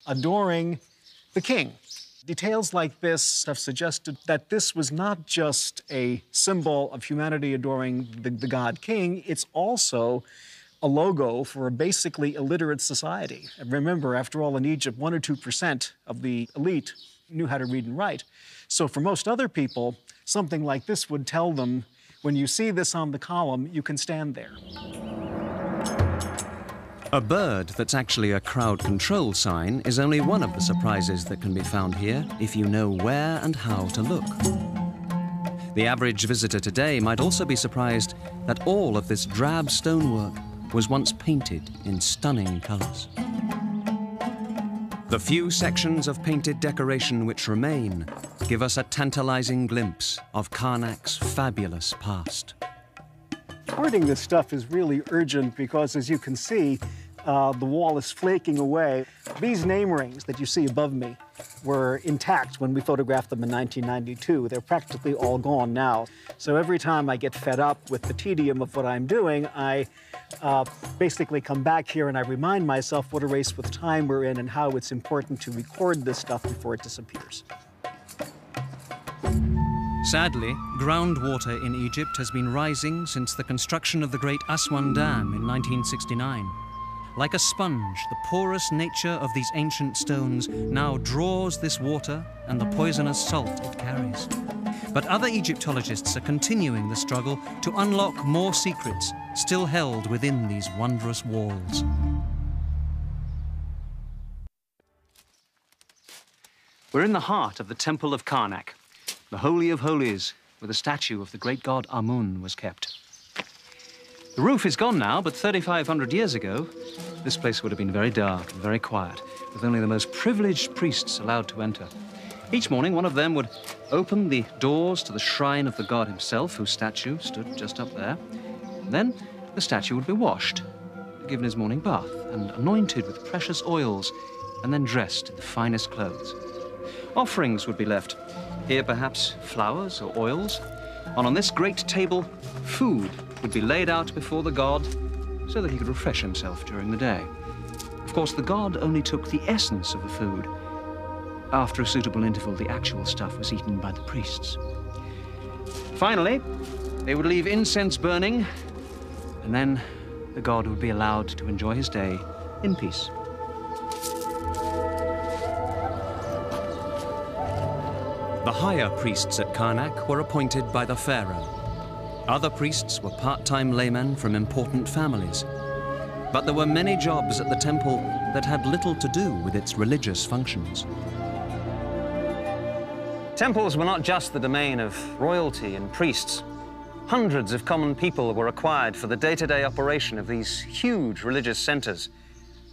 adoring the king. Details like this have suggested that this was not just a symbol of humanity adoring the god king, it's also a logo for a basically illiterate society. And remember, after all, in Egypt, 1 or 2% of the elite knew how to read and write. So for most other people, something like this would tell them, when you see this on the column, you can stand there. A bird that's actually a crowd control sign is only one of the surprises that can be found here if you know where and how to look. The average visitor today might also be surprised that all of this drab stonework was once painted in stunning colors. The few sections of painted decoration which remain give us a tantalizing glimpse of Karnak's fabulous past. Parting this stuff is really urgent because, as you can see, the wall is flaking away. These name rings that you see above me were intact when we photographed them in 1992. They're practically all gone now. So every time I get fed up with the tedium of what I'm doing, I basically come back here and I remind myself what a race with time we're in and how it's important to record this stuff before it disappears. Sadly, groundwater in Egypt has been rising since the construction of the Great Aswan Dam in 1969. Like a sponge, the porous nature of these ancient stones now draws this water and the poisonous salt it carries. But other Egyptologists are continuing the struggle to unlock more secrets still held within these wondrous walls. We're in the heart of the Temple of Karnak, the Holy of Holies, where the statue of the great god Amun was kept. The roof is gone now, but 3,500 years ago, this place would have been very dark and very quiet, with only the most privileged priests allowed to enter. Each morning, one of them would open the doors to the shrine of the god himself, whose statue stood just up there. And then the statue would be washed, given his morning bath, and anointed with precious oils, and then dressed in the finest clothes. Offerings would be left. Here, perhaps, flowers or oils. And on this great table, food would be laid out before the god so that he could refresh himself during the day. Of course, the god only took the essence of the food. After a suitable interval, the actual stuff was eaten by the priests. Finally, they would leave incense burning, and then the god would be allowed to enjoy his day in peace. The higher priests at Karnak were appointed by the pharaoh. Other priests were part-time laymen from important families. But there were many jobs at the temple that had little to do with its religious functions. Temples were not just the domain of royalty and priests. Hundreds of common people were required for the day-to-day operation of these huge religious centers.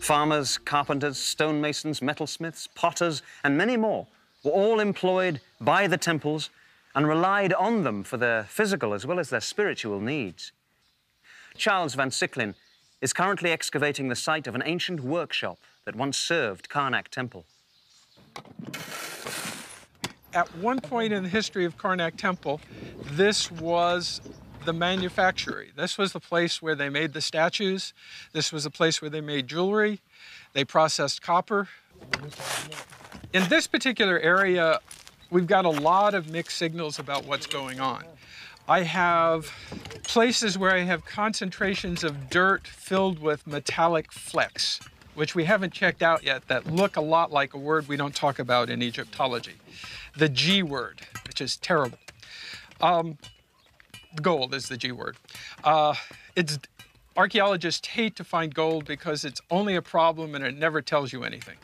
Farmers, carpenters, stonemasons, metalsmiths, potters, and many more were all employed by the temples and relied on them for their physical as well as their spiritual needs. Charles van Sicklin is currently excavating the site of an ancient workshop that once served Karnak Temple. At one point in the history of Karnak Temple, this was the manufactory. This was the place where they made the statues. This was the place where they made jewelry. They processed copper. In this particular area, we've got a lot of mixed signals about what's going on. I have places where I have concentrations of dirt filled with metallic flecks, which we haven't checked out yet, that look a lot like a word we don't talk about in Egyptology. The G word, which is terrible. Gold is the G word. Archaeologists hate to find gold because it's only a problem and it never tells you anything.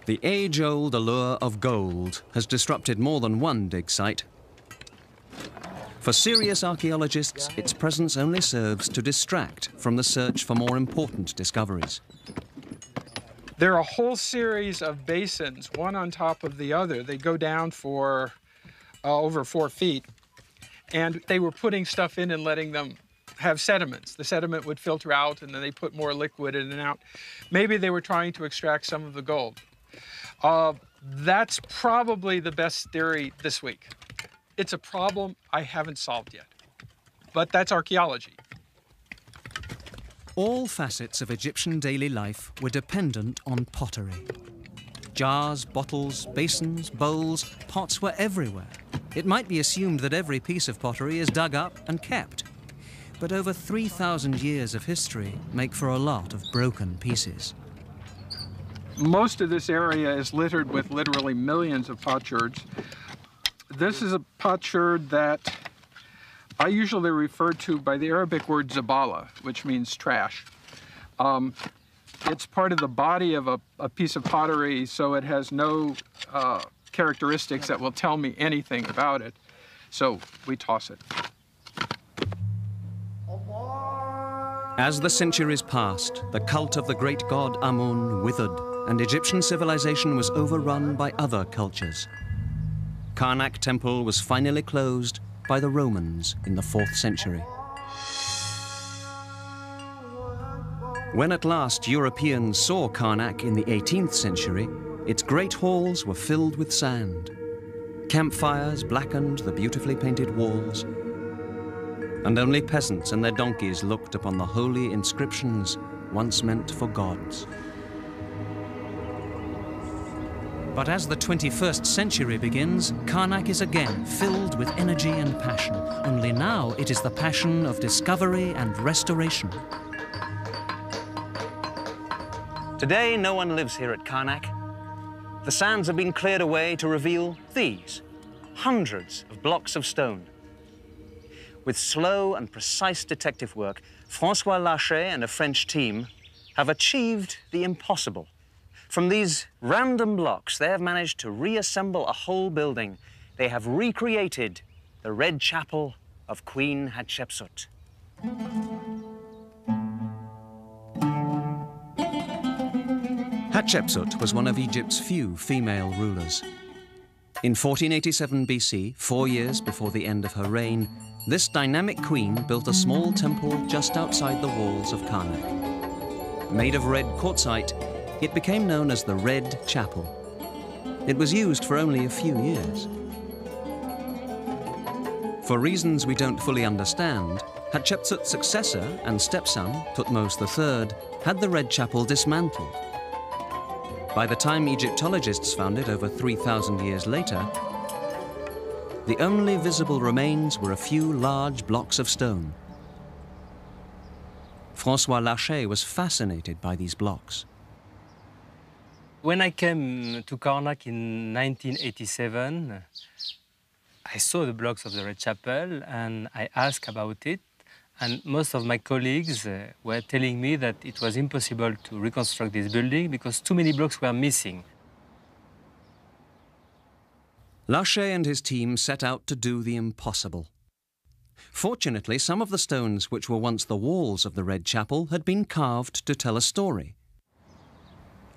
The age-old allure of gold has disrupted more than one dig site. For serious archaeologists, its presence only serves to distract from the search for more important discoveries. There are a whole series of basins, one on top of the other. They go down for over 4 feet, and they were putting stuff in and letting them have sediments. The sediment would filter out, and then they put more liquid in and out. Maybe they were trying to extract some of the gold. That's probably the best theory this week. It's a problem I haven't solved yet, but that's archaeology. All facets of Egyptian daily life were dependent on pottery. Jars, bottles, basins, bowls, pots were everywhere. It might be assumed that every piece of pottery is dug up and kept. But over 3,000 years of history make for a lot of broken pieces. Most of this area is littered with literally millions of potsherds. This is a potsherd that I usually refer to by the Arabic word zabala, which means trash. It's part of the body of a piece of pottery, so it has no characteristics that will tell me anything about it. So we toss it. As the centuries passed, the cult of the great god Amun withered, and Egyptian civilization was overrun by other cultures. Karnak Temple was finally closed by the Romans in the 4th century. When at last Europeans saw Karnak in the 18th century, its great halls were filled with sand. Campfires blackened the beautifully painted walls, and only peasants and their donkeys looked upon the holy inscriptions once meant for gods. But as the 21st century begins, Karnak is again filled with energy and passion. Only now it is the passion of discovery and restoration. Today, no one lives here at Karnak. The sands have been cleared away to reveal these, hundreds of blocks of stone. With slow and precise detective work, François Lachet and a French team have achieved the impossible. From these random blocks, they have managed to reassemble a whole building. They have recreated the Red Chapel of Queen Hatshepsut. Hatshepsut was one of Egypt's few female rulers. In 1487 BC, 4 years before the end of her reign, this dynamic queen built a small temple just outside the walls of Karnak. Made of red quartzite, it became known as the Red Chapel. It was used for only a few years. For reasons we don't fully understand, Hatshepsut's successor and stepson, Thutmose III, had the Red Chapel dismantled. By the time Egyptologists found it over 3,000 years later, the only visible remains were a few large blocks of stone. François Lachet was fascinated by these blocks. When I came to Karnak in 1987, I saw the blocks of the Red Chapel and I asked about it. And most of my colleagues were telling me that it was impossible to reconstruct this building because too many blocks were missing. Lachet and his team set out to do the impossible. Fortunately, some of the stones which were once the walls of the Red Chapel had been carved to tell a story.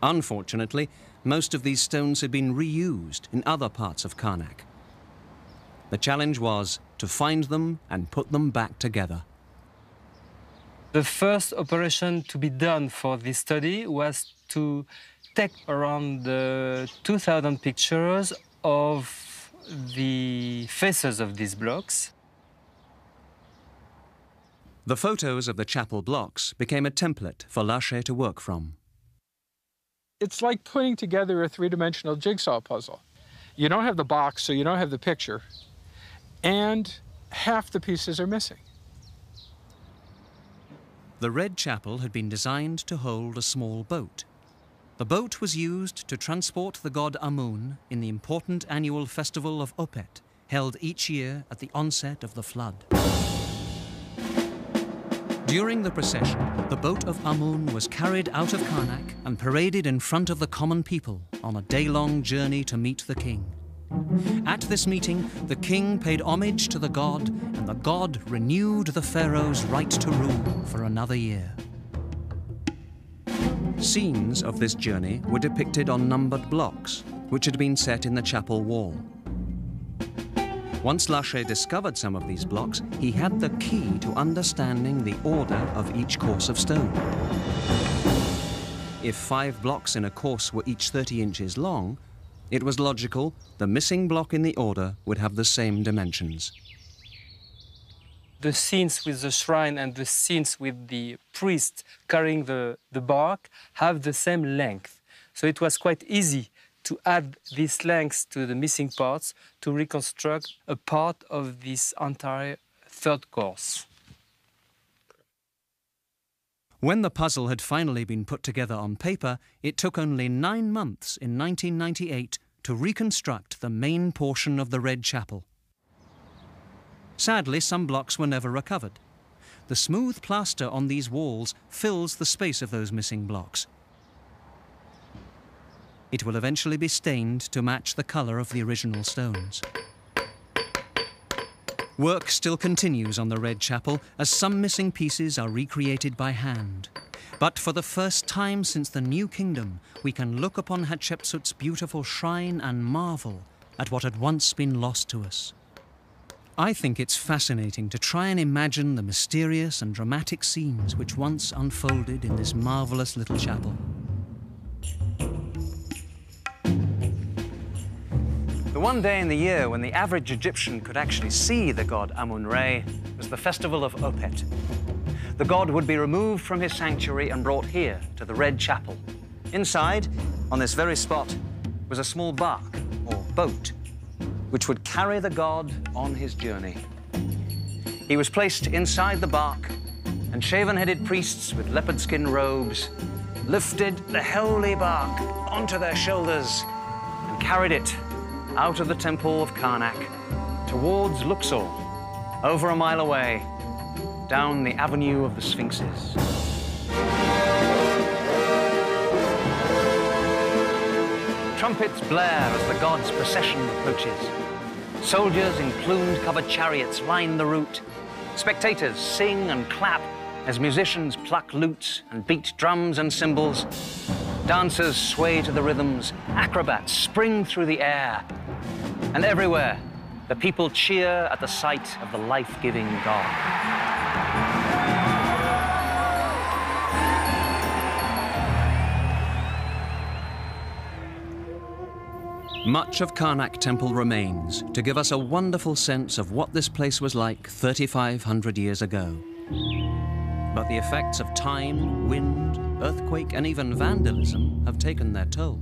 Unfortunately, most of these stones had been reused in other parts of Karnak. The challenge was to find them and put them back together. The first operation to be done for this study was to take around 2,000 pictures of the faces of these blocks. The photos of the chapel blocks became a template for Lachet to work from. It's like putting together a three-dimensional jigsaw puzzle. You don't have the box, so you don't have the picture, and half the pieces are missing. The Red Chapel had been designed to hold a small boat. The boat was used to transport the god Amun in the important annual festival of Opet, held each year at the onset of the flood. During the procession, the boat of Amun was carried out of Karnak and paraded in front of the common people on a day-long journey to meet the king. At this meeting, the king paid homage to the god, and the god renewed the pharaoh's right to rule for another year. Scenes of this journey were depicted on numbered blocks, which had been set in the chapel wall. Once Lachet discovered some of these blocks, he had the key to understanding the order of each course of stone. If 5 blocks in a course were each 30 inches long, it was logical the missing block in the order would have the same dimensions. the scenes with the shrine and the scenes with the priest carrying the bark have the same length. So it was quite easy to add these lengths to the missing parts to reconstruct a part of this entire third course. When the puzzle had finally been put together on paper, it took only 9 months in 1998 to reconstruct the main portion of the Red Chapel. Sadly, some blocks were never recovered. The smooth plaster on these walls fills the space of those missing blocks. It will eventually be stained to match the colour of the original stones. Work still continues on the Red Chapel as some missing pieces are recreated by hand. But for the first time since the New Kingdom, we can look upon Hatshepsut's beautiful shrine and marvel at what had once been lost to us. I think it's fascinating to try and imagine the mysterious and dramatic scenes which once unfolded in this marvellous little chapel. The one day in the year when the average Egyptian could actually see the god Amun-Re was the festival of Opet. The god would be removed from his sanctuary and brought here to the Red Chapel. Inside, on this very spot, was a small bark, or boat, which would carry the god on his journey. He was placed inside the bark, and shaven-headed priests with leopard skin robes lifted the holy bark onto their shoulders and carried it out of the temple of Karnak towards Luxor, over a mile away, down the Avenue of the Sphinxes. Trumpets blare as the god's procession approaches. Soldiers in plumed-covered chariots line the route. Spectators sing and clap as musicians pluck lutes and beat drums and cymbals. Dancers sway to the rhythms, acrobats spring through the air. And everywhere, the people cheer at the sight of the life-giving god. Much of Karnak Temple remains to give us a wonderful sense of what this place was like 3,500 years ago. But the effects of time, wind, earthquake, and even vandalism have taken their toll.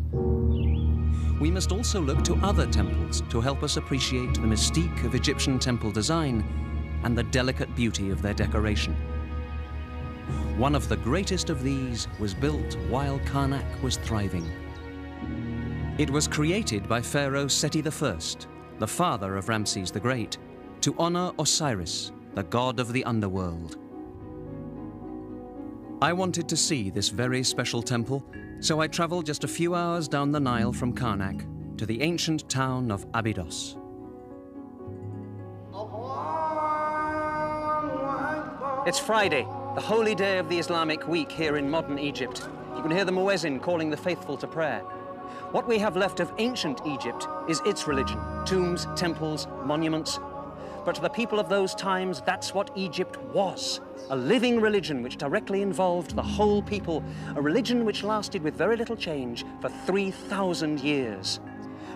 We must also look to other temples to help us appreciate the mystique of Egyptian temple design and the delicate beauty of their decoration. One of the greatest of these was built while Karnak was thriving. It was created by Pharaoh Seti I, the father of Ramses the Great, to honor Osiris, the god of the underworld. I wanted to see this very special temple, so I traveled just a few hours down the Nile from Karnak to the ancient town of Abydos. It's Friday, the holy day of the Islamic week here in modern Egypt. You can hear the muezzin calling the faithful to prayer. What we have left of ancient Egypt is its religion: tombs, temples, monuments. But to the people of those times, that's what Egypt was. A living religion which directly involved the whole people. A religion which lasted with very little change for 3,000 years.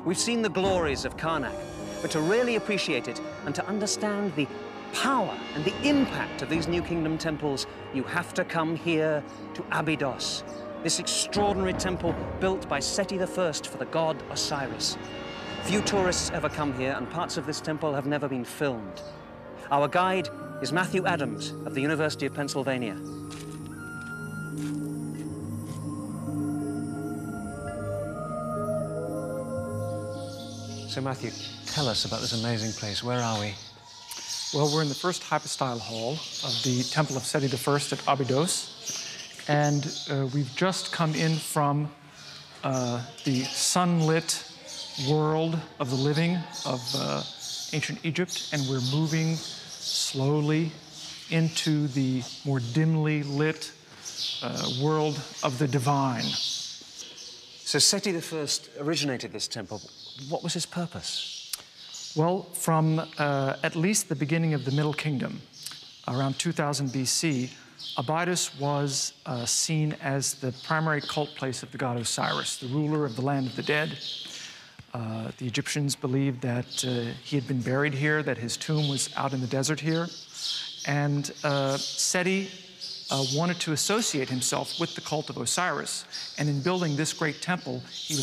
We've seen the glories of Karnak, but to really appreciate it and to understand the power and the impact of these New Kingdom temples, you have to come here to Abydos. This extraordinary temple built by Seti I for the god Osiris. Few tourists ever come here, and parts of this temple have never been filmed. Our guide is Matthew Adams of the University of Pennsylvania. So Matthew, tell us about this amazing place. Where are we? Well, we're in the first hypostyle hall of the Temple of Seti I at Abydos. And we've just come in from the sunlit world of the living of ancient Egypt, and we're moving slowly into the more dimly lit world of the divine. So Seti I originated this temple. What was his purpose? Well, from at least the beginning of the Middle Kingdom, around 2000 BC, Abydos was seen as the primary cult place of the god Osiris, the ruler of the land of the dead. The Egyptians believed that he had been buried here, that his tomb was out in the desert here, And Seti wanted to associate himself with the cult of Osiris. And in building this great temple, he was